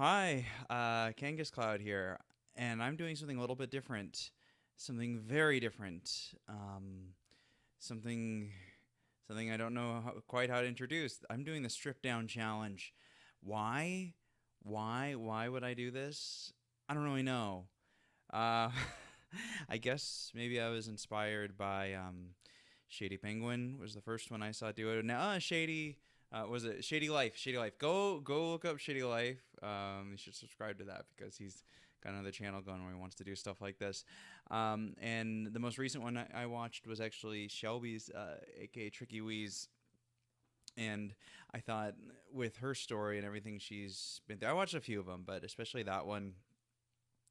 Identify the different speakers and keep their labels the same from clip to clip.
Speaker 1: Hi, Kangascloud here, and I'm doing something a little bit different, something very different, something something I don't know quite how to introduce. I'm doing the strip down challenge. Why? Why would I do this? I don't really know. Uh, I guess maybe I was inspired by Shady Penguin was the first one I saw do it. Now, Shady, was it Shady Life? Shady Life. Go look up Shady Life. You should subscribe to that because he's got another channel going where he wants to do stuff like this. And the most recent one I watched was actually Shelby's, aka Tricky Wee's. And I thought with her story and everything she's been through, I watched a few of them, but especially that one.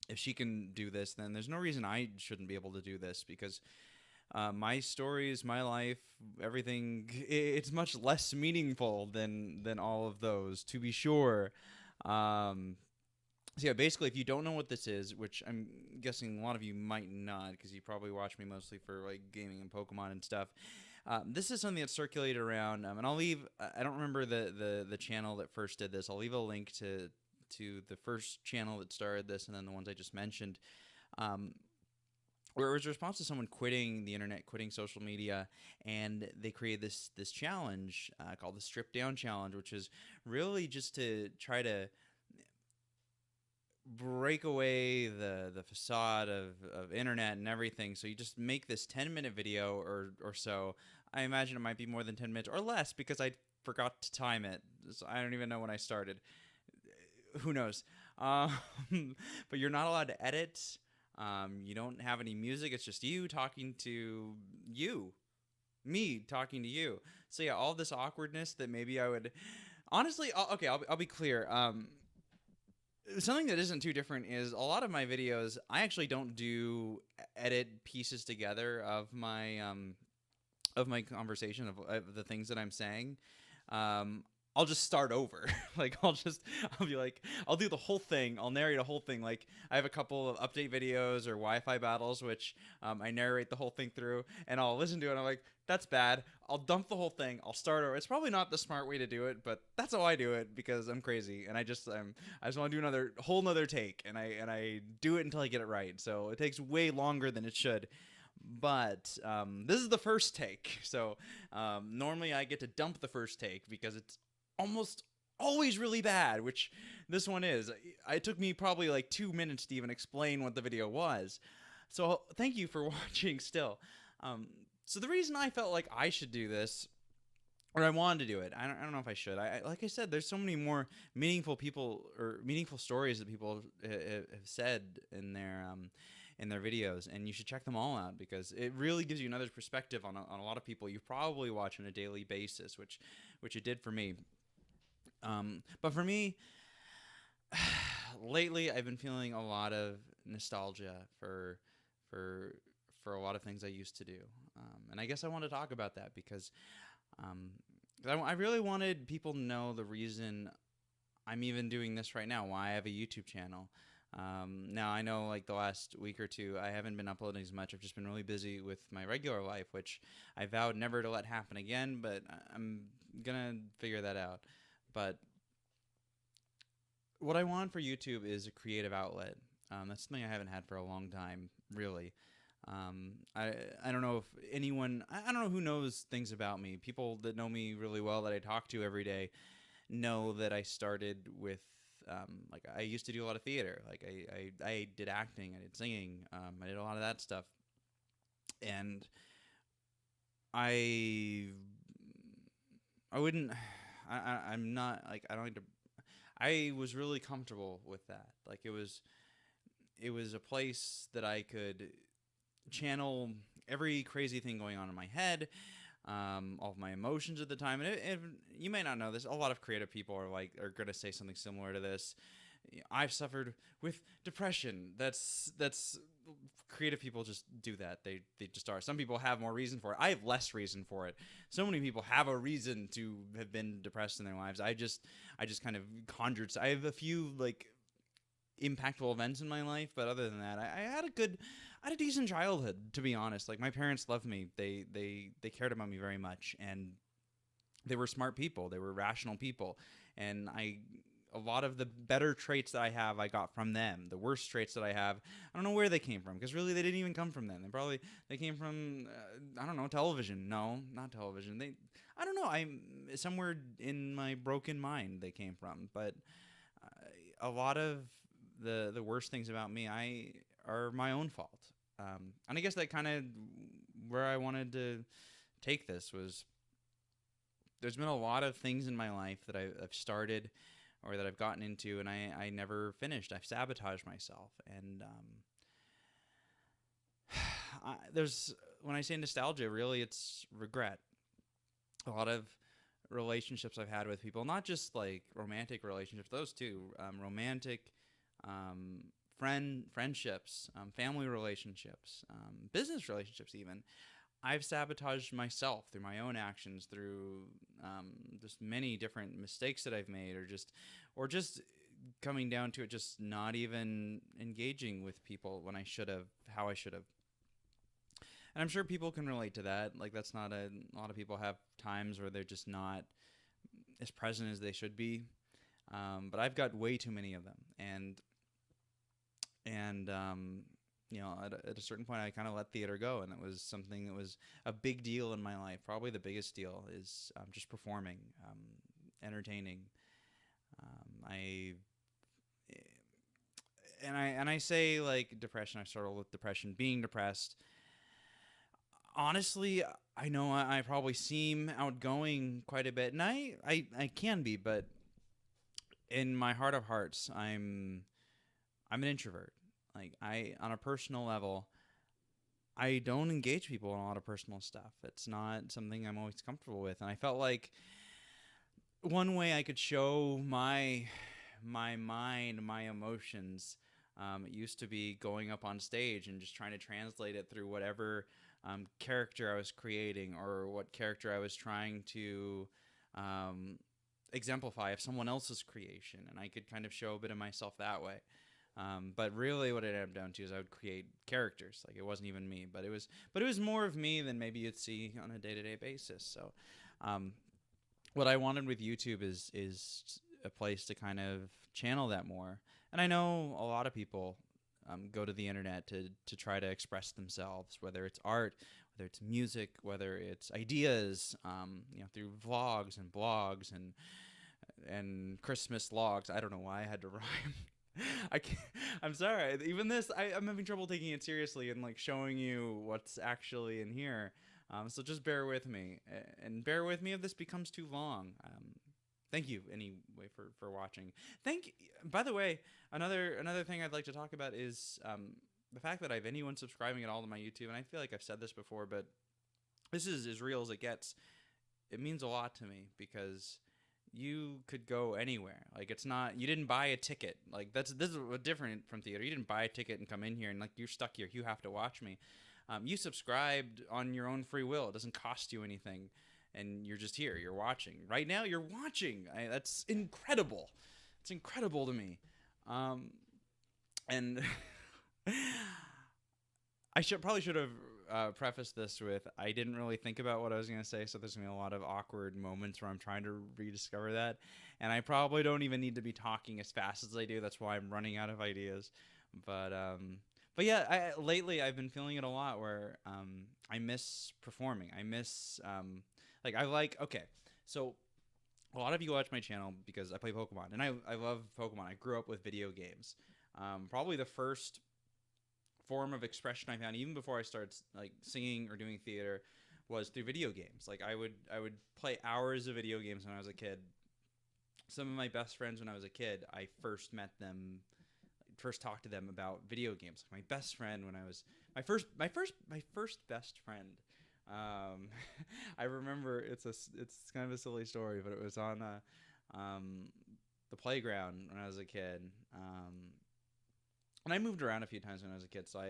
Speaker 1: If she can do this, then there's no reason I shouldn't be able to do this because my stories, my life, everything, it's much less meaningful than all of those, to be sure. Um, so yeah, basically, if you don't know what this is, which I'm guessing a lot of you might not, because you probably watch me mostly for like gaming and Pokemon and stuff. This is something that's circulated around, and I'll leave. I don't remember the channel that first did this. I'll leave a link to the first channel that started this, and then the ones I just mentioned. Um, where it was a response to someone quitting the internet, quitting social media, and they created this challenge called the Strip Down Challenge, which is really just to try to break away the facade of internet and everything. So you just make this 10-minute video or so. I imagine it might be more than 10 minutes or less because I forgot to time it. So I don't even know when I started. Who knows? Um, but you're not allowed to edit. You don't have any music. It's just you talking to you, me talking to you. So yeah, all this awkwardness that maybe I would honestly. Okay, I'll be clear. Something that isn't too different is a lot of my videos. I actually don't do edit pieces together of my conversation of the things that I'm saying. Um, I'll just start over. I'll be like, I'll do the whole thing. I'll narrate a whole thing. Like I have a couple of update videos or Wi-Fi battles, which I narrate the whole thing through, and I'll listen to it. And I'm like, that's bad. I'll dump the whole thing. I'll start over. It's probably not the smart way to do it, but that's how I do it because I'm crazy and I just want to do another whole nother take, and I do it until I get it right. So it takes way longer than it should. But this is the first take, so normally I get to dump the first take because it's almost always really bad, which this one is. It took me probably like 2 minutes to even explain what the video was. So thank you for watching still. Um, so the reason I felt like I should do this, or I wanted to do it, I don't know if I should. Like I said, there's so many more meaningful people or meaningful stories that people have said in their videos, and you should check them all out because it really gives you another perspective on a lot of people you probably watch on a daily basis, which it did for me. But for me, lately I've been feeling a lot of nostalgia for for a lot of things I used to do, and I guess I want to talk about that because um, I really wanted people to know the reason I'm even doing this right now, why I have a YouTube channel. Now I know like the last week or two I haven't been uploading as much. I've just been really busy with my regular life, which I vowed never to let happen again, but I'm gonna figure that out. But what I want for YouTube is a creative outlet. That's something I haven't had for a long time, really. I don't know if anyone I don't know who knows things about me. People that know me really well that I talk to every day know that I started with like I used to do a lot of theater. Like I did acting, I did singing, I did a lot of that stuff, and I I wouldn't I'm not like I don't like to. I was really comfortable with that. Like it was a place that I could channel every crazy thing going on in my head, all of my emotions at the time. And you may not know this, a lot of creative people are gonna say something similar to this. I've suffered with depression. That's creative people just do that. They just are. Some people have more reason for it. I have less reason for it. So many people have a reason to have been depressed in their lives. I just kind of conjured. I have a few like impactful events in my life, but other than that, I had a decent childhood, to be honest. Like my parents loved me. They cared about me very much, and they were smart people. They were rational people, and a lot of the better traits that I have, I got from them. The worst traits that I have, I don't know where they came from, because really they didn't even come from them. They came from I don't know, television. No, not television. I don't know. I'm somewhere in my broken mind they came from. But a lot of the worst things about me I are my own fault. And I guess that kind of where I wanted to take this was there's been a lot of things in my life that I've started or that I've gotten into, and I never finished. I've sabotaged myself, and there's when I say nostalgia, really it's regret. A lot of relationships I've had with people, not just like romantic relationships, those too, romantic, friendships, family relationships, business relationships, even. I've sabotaged myself through my own actions, through just many different mistakes that I've made, or just coming down to it, just not even engaging with people when I should have, how I should have. And I'm sure people can relate to that. Like that's not a lot of people have times where they're just not as present as they should be. But I've got way too many of them, and you know, at a certain point, I kind of let theater go, and it was something that was a big deal in my life. Probably the biggest deal is just performing, entertaining. I and I say like depression. I struggle with depression, being depressed. Honestly, I know I probably seem outgoing quite a bit, and I can be, but in my heart of hearts, I'm an introvert. Like on a personal level, I don't engage people in a lot of personal stuff. It's not something I'm always comfortable with, and I felt like one way I could show my mind, my emotions. It used to be going up on stage and just trying to translate it through whatever character I was creating or what character I was trying to exemplify of someone else's creation, and I could kind of show a bit of myself that way. But really, what it ended up down to is I would create characters. Like it wasn't even me, but it was more of me than maybe you'd see on a day-to-day basis. So, what I wanted with YouTube is a place to kind of channel that more. And I know a lot of people go to the internet to try to express themselves, whether it's art, whether it's music, whether it's ideas, you know, through vlogs and blogs and Christmas logs. I don't know why I had to rhyme. I can't, I'm sorry. Even this, I'm having trouble taking it seriously and like showing you what's actually in here. So just bear with me, and bear with me if this becomes too long. Thank you anyway for watching. By the way, another thing I'd like to talk about is the fact that I have anyone subscribing at all to my YouTube, and I feel like I've said this before, but this is as real as it gets. It means a lot to me because you could go anywhere. Like it's not, you didn't buy a ticket. Like this is different from theater. You didn't buy a ticket and come in here and like you're stuck here. You have to watch me. You subscribed on your own free will. It doesn't cost you anything, and you're just here. You're watching right now. You're watching. That's incredible. It's incredible to me. And I should have prefaced this with I didn't really think about what I was going to say, so there's going to be a lot of awkward moments where I'm trying to rediscover that, and I probably don't even need to be talking as fast as I do. That's why I'm running out of ideas. But yeah, lately I've been feeling it a lot where I miss performing. I miss okay. So a lot of you watch my channel because I play Pokemon, and I love Pokemon. I grew up with video games. Probably the first form of expression I found, even before I started like singing or doing theater, was through video games. Like I would play hours of video games when I was a kid. Some of my best friends when I was a kid, I first talked to them about video games. My best friend when I was my first best friend. I remember it's kind of a silly story, but it was on the playground when I was a kid. And I moved around a few times when I was a kid, so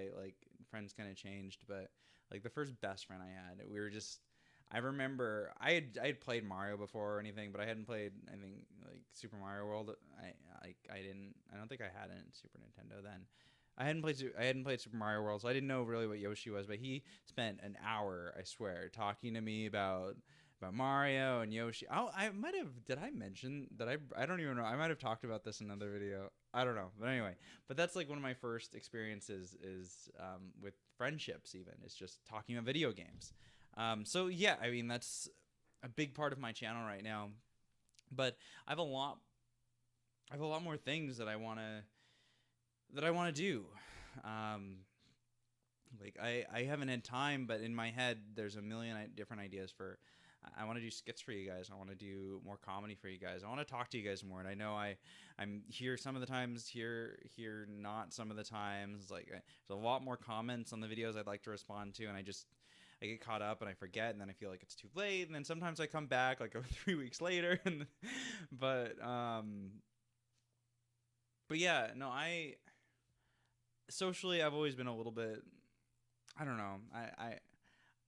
Speaker 1: friends kind of changed. But like the first best friend I had, I remember I had played Mario before or anything, but I hadn't played anything like Super Mario World. I don't think I had it in Super Nintendo then. I hadn't played Super Mario World, so I didn't know really what Yoshi was. But he spent an hour, I swear, talking to me about about Mario and Yoshi. Oh, I might have. Did I mention that I don't even know. I might have talked about this in another video. I don't know. But anyway, but that's like one of my first experiences is with friendships. Even is just talking about video games. So yeah, I mean that's a big part of my channel right now. But I have a lot. I have a lot more things that I wanna do. Um, like I haven't had time, but in my head there's a million different ideas for. I want to do skits for you guys. I want to do more comedy for you guys. I want to talk to you guys more. And I know I'm here some of the times, here not some of the times. Like there's a lot more comments on the videos I'd like to respond to, and I get caught up and I forget, and then I feel like it's too late. And then sometimes I come back like 3 weeks later, and but yeah, no, socially I've always been a little bit. I don't know.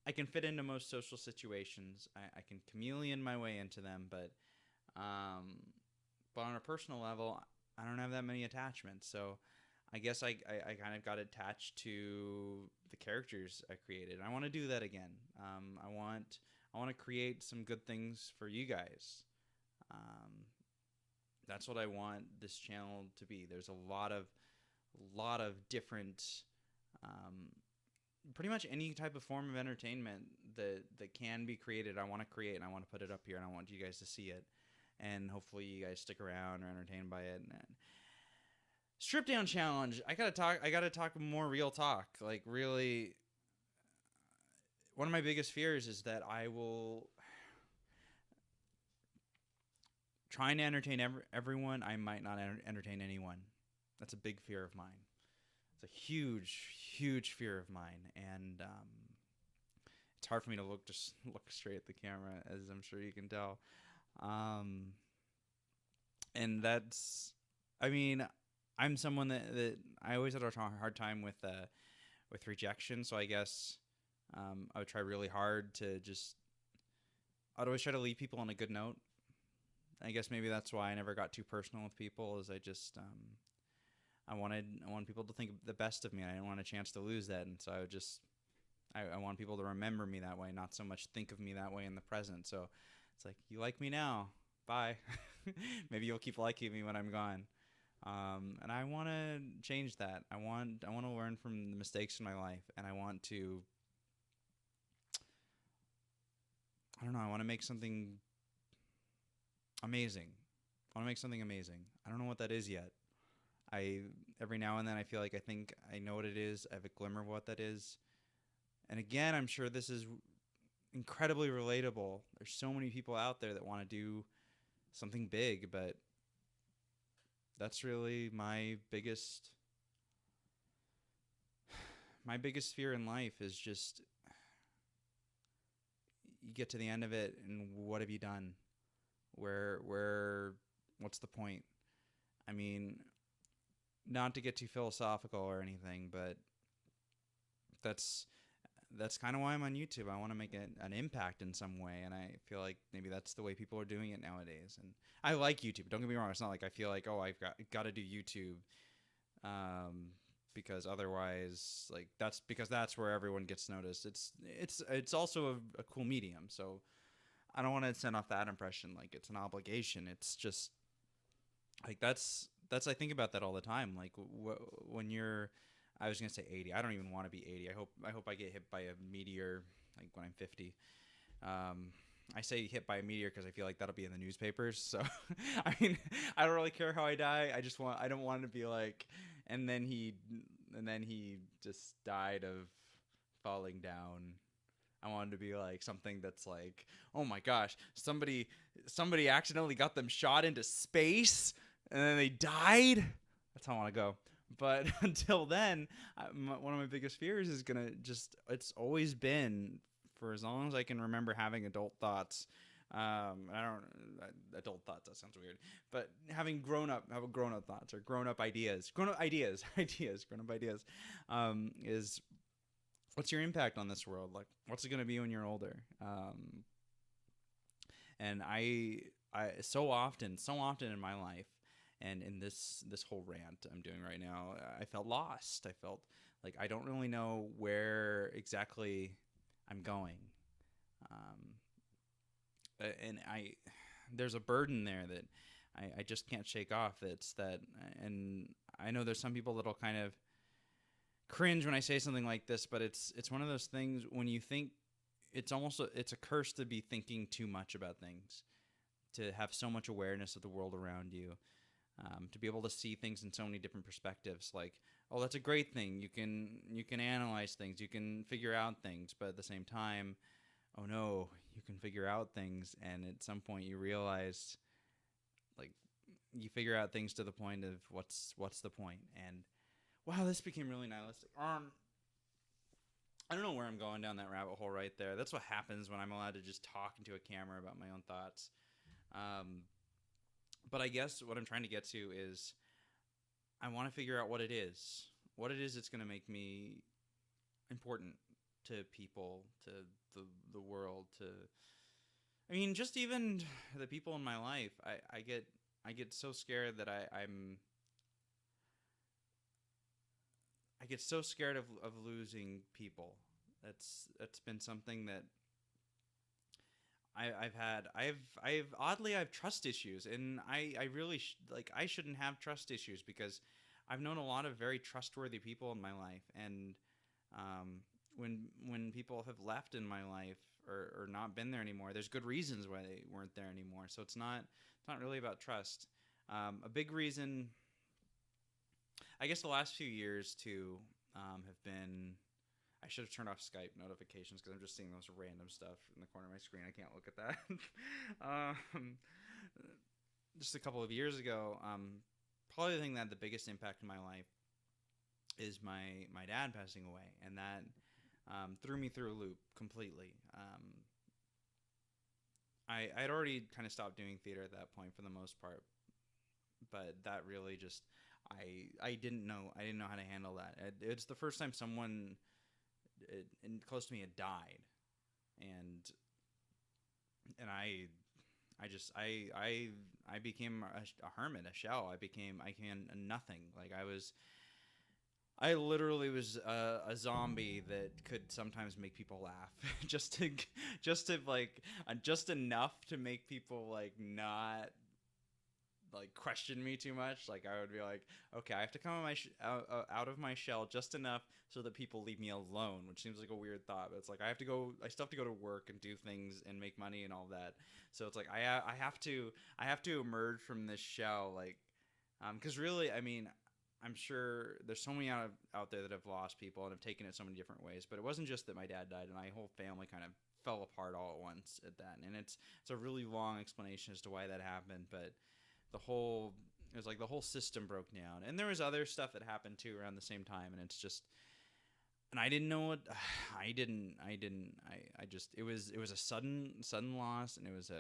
Speaker 1: I can fit into most social situations. I can chameleon my way into them, um, but on a personal level, I don't have that many attachments. So I guess I kind of got attached to the characters I created. I want to do that again. I want to create some good things for you guys. Um, that's what I want this channel to be. There's a lot of different pretty much any type of form of entertainment that can be created. I want to create, and I want to put it up here, and I want you guys to see it, and hopefully you guys stick around or entertained by it. And strip down challenge. I gotta talk more real talk. Like really, one of my biggest fears is that I will trying to entertain everyone. I might not entertain anyone. That's a big fear of mine. It's a huge fear of mine, and it's hard for me to look straight at the camera, as I'm sure you can tell. And that's, I mean, I'm someone that I always had a hard time with rejection. So I guess I would try really hard to I'd always try to leave people on a good note. I guess maybe that's why I never got too personal with people. Is I wanted people to think the best of me. I didn't want a chance to lose that, and so I want people to remember me that way, not so much think of me that way in the present. So it's like, you like me now, bye. Maybe you'll keep liking me when I'm gone. And I want to change that. I want to learn from the mistakes in my life, and I want to. I don't know. I want to make something amazing. I want to make something amazing. I don't know what that is yet. Every now and then I feel like I think I know what it is. I have a glimmer of what that is. And again, I'm sure this is incredibly relatable. There's so many people out there that want to do something big, but that's really my biggest fear in life is just you get to the end of it and what have you done? What's the point? I mean, not to get too philosophical or anything, but that's kind of why I'm on YouTube. I want to make an impact in some way, and I feel like maybe that's the way people are doing it nowadays. And I like YouTube. Don't get me wrong. It's not like I feel like, oh, I've got to do YouTube because otherwise, like that's where everyone gets noticed. It's also a cool medium, so I don't want to send off that impression like it's an obligation. It's just like that's I think about that all the time. Like when you're, I was gonna say 80. I don't even want to be 80. I hope I get hit by a meteor like when I'm 50. I say hit by a meteor because I feel like that'll be in the newspapers. So I mean, I don't really care how I die. I don't want to be like, and then he just died of falling down. I wanted to be like something that's like, oh my gosh, somebody accidentally got them shot into space and then they died. That's how I want to go. But until then, one of my biggest fears is it's always been, for as long as I can remember, having adult thoughts. Adult thoughts, that sounds weird, but having grown up thoughts or grown up ideas, is what's your impact on this world? Like, what's it going to be when you're older? And I so often in my life, and in this whole rant I'm doing right now, I felt lost. I felt like I don't really know where exactly I'm going. and there's a burden there that I just can't shake off. It's that, and I know there's some people that'll kind of cringe when I say something like this, but it's one of those things when you think it's a curse to be thinking too much about things, to have so much awareness of the world around you, to be able to see things in so many different perspectives. Like, oh, that's a great thing. You can analyze things, you can figure out things, but at the same time, oh no, you can figure out things, and at some point you realize, like, you figure out things to the point of what's the point. And wow, this became really nihilistic. I don't know where I'm going down that rabbit hole right there. That's what happens when I'm allowed to just talk into a camera about my own thoughts. Um, but I guess what I'm trying to get to is I want to figure out what it is. What it is that's going to make me important to people, to the world, to I mean, just even the people in my life. I get so scared that I get so scared of losing people. That's been something that I've had. I've trust issues, and I really like I shouldn't have trust issues because I've known a lot of very trustworthy people in my life, and when people have left in my life or not been there anymore, there's good reasons why they weren't there anymore. So it's not really about trust. A big reason, I guess, the last few years too have been. I should have turned off Skype notifications because I'm just seeing those random stuff in the corner of my screen. I can't look at that. um, just a couple of years ago, probably the thing that had the biggest impact in my life is my dad passing away, and that threw me through a loop completely. I'd already kind of stopped doing theater at that point for the most part, but that really just I didn't know how to handle that. It's the first time someone close to me had died, and I became a hermit, a shell. I became a nothing. Like I literally was a zombie that could sometimes make people laugh, just to like just enough to make people like not like question me too much. Like I would be like, okay, I have to come out of my shell just enough so that people leave me alone, which seems like a weird thought, but it's like I still have to go to work and do things and make money and all that. So it's like I have to emerge from this shell, like, because really, I mean, I'm sure there's so many out there that have lost people and have taken it so many different ways, but it wasn't just that my dad died and my whole family kind of fell apart all at once at that, and it's a really long explanation as to why that happened, but it was like the whole system broke down, and there was other stuff that happened too around the same time, and it's just, and I didn't know what I just it was a sudden loss, and it was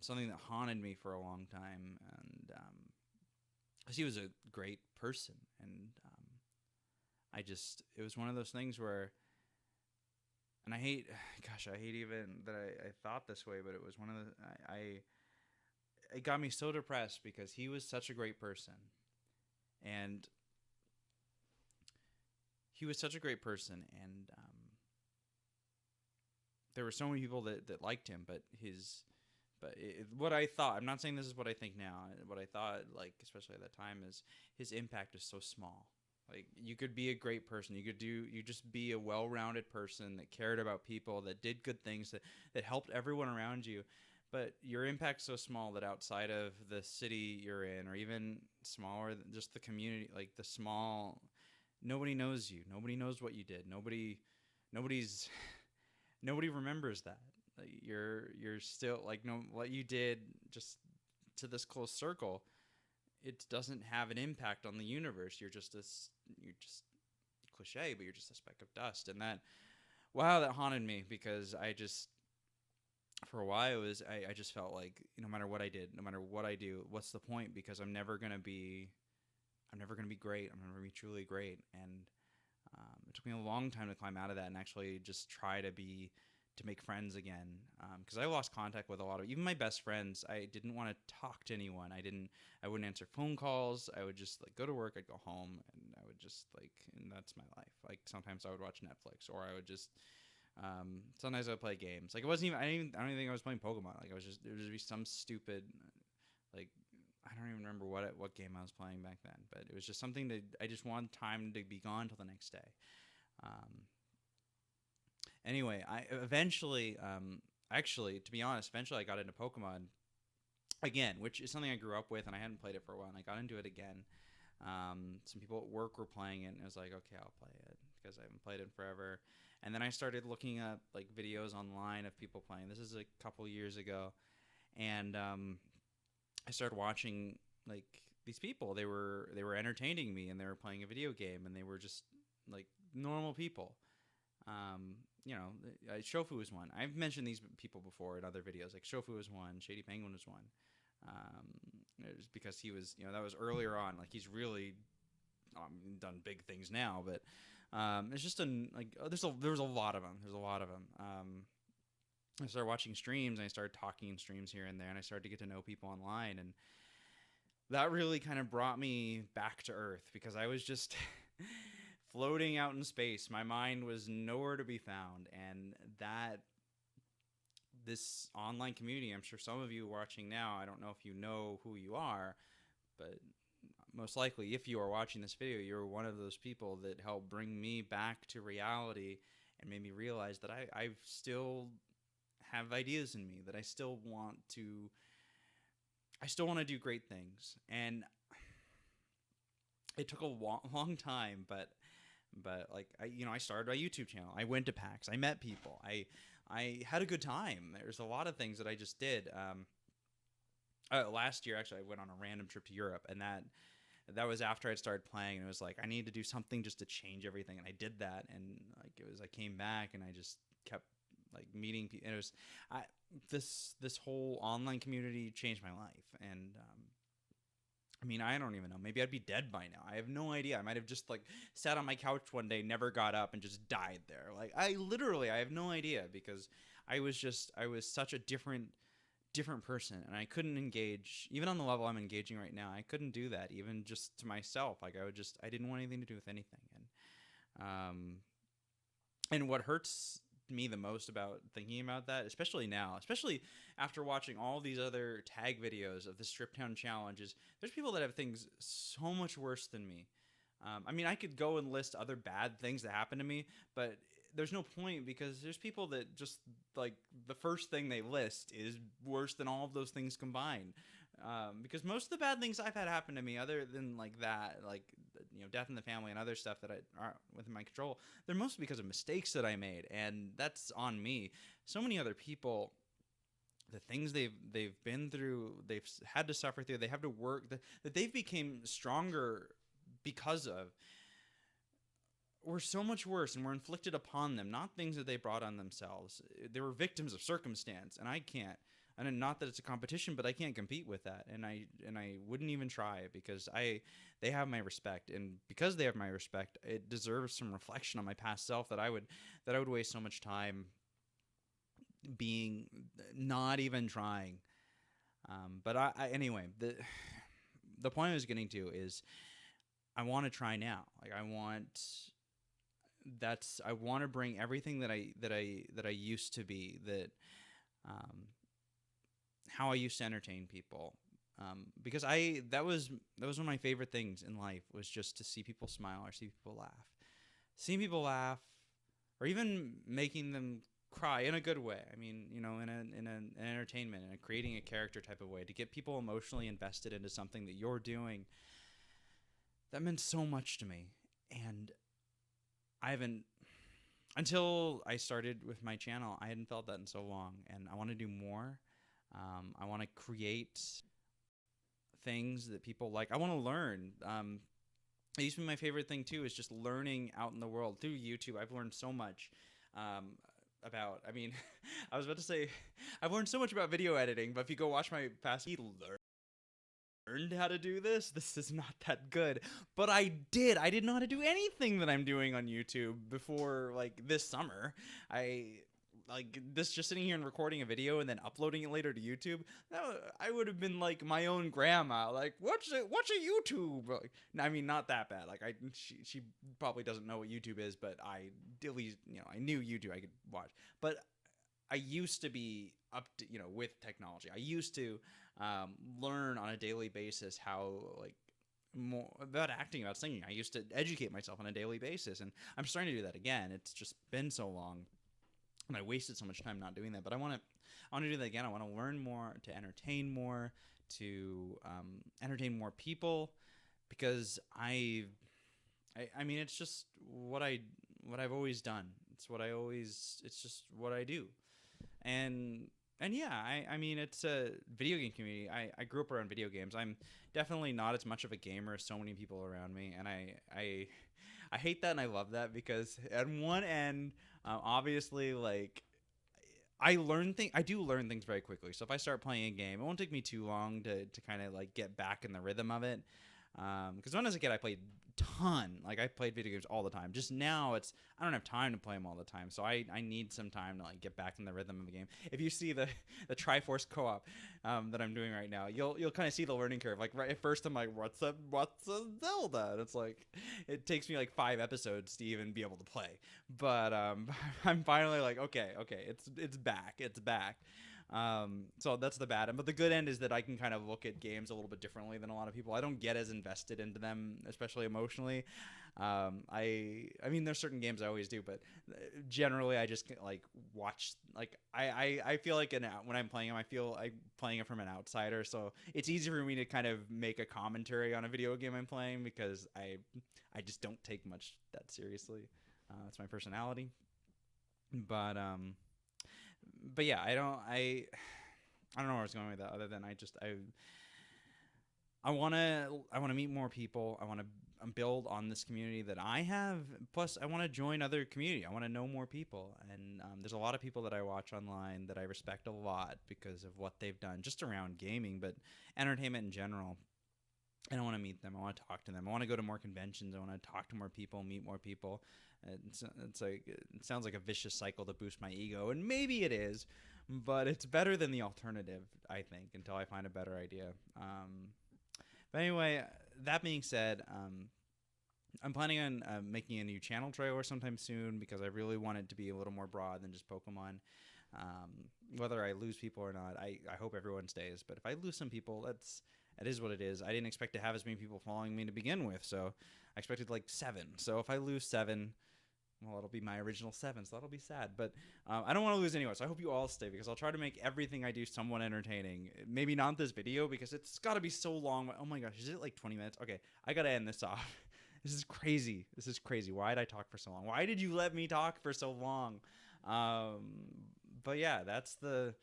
Speaker 1: something that haunted me for a long time, and 'cause he was a great person, and it was one of those things where, and I hate even that I thought this way, but it was one of the, it got me so depressed because he was such a great person. And he was such a great person. And there were so many people that liked him, what I thought, I'm not saying this is what I think now, what I thought, like, especially at that time, is his impact is so small. Like, you could be a great person. You just be a well-rounded person that cared about people, that did good things, that helped everyone around you. But your impact's so small that outside of the city you're in, or even smaller than just the community, like nobody knows you. Nobody knows what you did. Nobody's, nobody remembers that. Like, you're still, like, no, what you did just to this close circle, it doesn't have an impact on the universe. You're just cliche, but you're just a speck of dust. And that haunted me, because for a while, I just felt like no matter what I did, no matter what I do, what's the point? Because I'm never gonna be great. I'm never gonna be truly great. And it took me a long time to climb out of that and actually just try to make friends again, because I lost contact with a lot of, even my best friends. I didn't want to talk to anyone. I wouldn't answer phone calls. I would just, like, go to work, I'd go home, and I would just, like, and that's my life. Like, sometimes I would watch Netflix, or I would just Sometimes I would play games. Like it wasn't even. I don't even think I was playing Pokemon. Like I was just. It would just be some stupid. Like I don't even remember what game I was playing back then. But it was just something that I just wanted time to be gone till the next day. Um, anyway, I eventually. Actually, to be honest, eventually I got into Pokemon again, which is something I grew up with, and I hadn't played it for a while, and I got into it again. Some people at work were playing it, and I was like, okay, I'll play it because I haven't played it in forever. And then I started looking up like videos online of people playing. This is a couple years ago, and I started watching like these people. They were entertaining me, and they were playing a video game, and they were just like normal people. Um, Shofu was one. I've mentioned these people before in other videos. Like Shofu was one. Shady Penguin was one. It was because he was, that was earlier on. Like he's really done big things now, but it's just there was a lot of them. There's a lot of them. I started watching streams, and I started talking in streams here and there, and I started to get to know people online, and that really kind of brought me back to earth because I was just floating out in space. My mind was nowhere to be found, and that this online community, I'm sure some of you watching now, I don't know if you know who you are, but most likely if you are watching this video, you're one of those people that helped bring me back to reality and made me realize that I still have ideas in me, that I still want to do great things. And it took a long time, but like I started my YouTube channel. I went to PAX. I met people. I had a good time. There's a lot of things that I just did. Last year, actually, I went on a random trip to Europe, and that was after I'd started playing. And it was like I need to do something just to change everything, and I did that. And like I came back, and I just kept like meeting people. And it was this whole online community changed my life. And I mean, I don't even know. Maybe I'd be dead by now. I have no idea. I might have just like sat on my couch one day, never got up, and just died there. Like I have no idea because I was such a different person, and I couldn't engage even on the level I'm engaging right now. I couldn't do that even just to myself. Like I didn't want anything to do with anything. And what hurts me the most about thinking about that, especially now, especially after watching all these other tag videos of the Strip Town challenges, there's people that have things so much worse than me. I mean, I could go and list other bad things that happened to me, but there's no point because there's people that just like the first thing they list is worse than all of those things combined. Because most of the bad things I've had happen to me, other than like that, like death in the family and other stuff that aren't within my control, they're mostly because of mistakes that I made, and that's on me. So many other people, the things they've been through, they've had to suffer through, they have to work that they've became stronger because of, were so much worse and were inflicted upon them, not things that they brought on themselves. They were victims of circumstance, and I can't. And not that it's a competition, but I can't compete with that, and I wouldn't even try because they have my respect, and because they have my respect, it deserves some reflection on my past self that I would waste so much time being not even trying. But anyway, the point I was getting to is I want to try now. Like I want to bring everything that I used to be, that how I used to entertain people, because that was one of my favorite things in life, was just to see people smile or see people laugh, or even making them cry in a good way. I mean, in an entertainment and creating a character type of way to get people emotionally invested into something that you're doing. That meant so much to me, and I haven't, until I started with my channel, I hadn't felt that in so long, and I want to do more. I want to create things that people like. I want to learn. It used to be my favorite thing too, is just learning out in the world through YouTube. I've learned so much about, I mean, I was about to say, I've learned so much about video editing, but if you go watch my past, learned how to do this is not that good, but I did know how to do anything that I'm doing on YouTube before like this summer. I like this, just sitting here and recording a video and then uploading it later to YouTube, I would have been like my own grandma, like watch a YouTube. Like, I mean, not that bad. Like she probably doesn't know what YouTube is, but I at least I knew YouTube. I could watch, but I used to be up to with technology. I used to learn on a daily basis how like more about acting, about singing. I used to educate myself on a daily basis, and I'm starting to do that again. It's just been so long, and I wasted so much time not doing that. But I want to do that again. I want to learn more, to entertain more, to entertain more people, because I mean, it's just what I've always done. It's just what I do, and yeah, I mean, it's a video game community. I grew up around video games. I'm definitely not as much of a gamer as so many people around me, and I hate that and I love that, because at one end, obviously, like I do learn things very quickly. So if I start playing a game, it won't take me too long to kind of like get back in the rhythm of it. Because when I was a kid, I played ton. Like I played video games all the time. Just now, I don't have time to play them all the time. So I need some time to like get back in the rhythm of the game. If you see the Triforce co-op that I'm doing right now, you'll kind of see the learning curve. Like right at first, I'm like, what's a Zelda? And it's like it takes me like 5 episodes to even be able to play. But I'm finally like, okay, it's back. It's back. So that's the bad end, but the good end is that I can kind of look at games a little bit differently than a lot of people. I don't get as invested into them, especially emotionally. I mean, there's certain games I always do, but generally I just like watch. Like I feel like when I'm playing them, I feel like playing it from an outsider. So it's easy for me to kind of make a commentary on a video game I'm playing, because I just don't take much that seriously. It's my personality, but yeah, I don't know where I was going with that, other than I want to meet more people. I want to build on this community that I have. Plus, I want to join other community. I want to know more people, and there's a lot of people that I watch online that I respect a lot because of what they've done, just around gaming, but entertainment in general. And I want to meet them. I want to talk to them. I want to go to more conventions. I want to talk to more people, meet more people. It's like it sounds like a vicious cycle to boost my ego, and maybe it is, but it's better than the alternative, I think, until I find a better idea. But anyway, that being said, I'm planning on making a new channel trailer sometime soon, because I really want it to be a little more broad than just Pokemon. Whether I lose people or not, I hope everyone stays. But if I lose some people, that is what it is. I didn't expect to have as many people following me to begin with, so I expected like 7. So if I lose 7, well, it'll be my original 7, so that'll be sad. But I don't want to lose anyone, so I hope you all stay, because I'll try to make everything I do somewhat entertaining. Maybe not this video, because it's got to be so long. Oh my gosh, is it like 20 minutes? Okay, I got to end this off. This is crazy. Why did I talk for so long? Why did you let me talk for so long? But yeah, that's the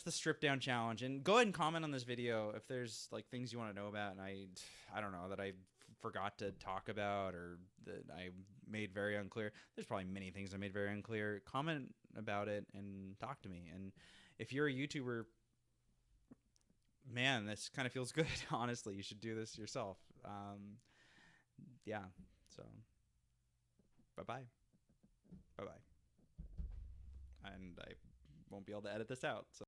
Speaker 1: strip down challenge. And go ahead and comment on this video if there's like things you want to know about, and I don't know, that I forgot to talk about, or that I made very unclear. There's probably many things I made very unclear. Comment about it and talk to me. And if you're a YouTuber, man, this kind of feels good. Honestly, you should do this yourself. Yeah. So bye bye. And I won't be able to edit this out. So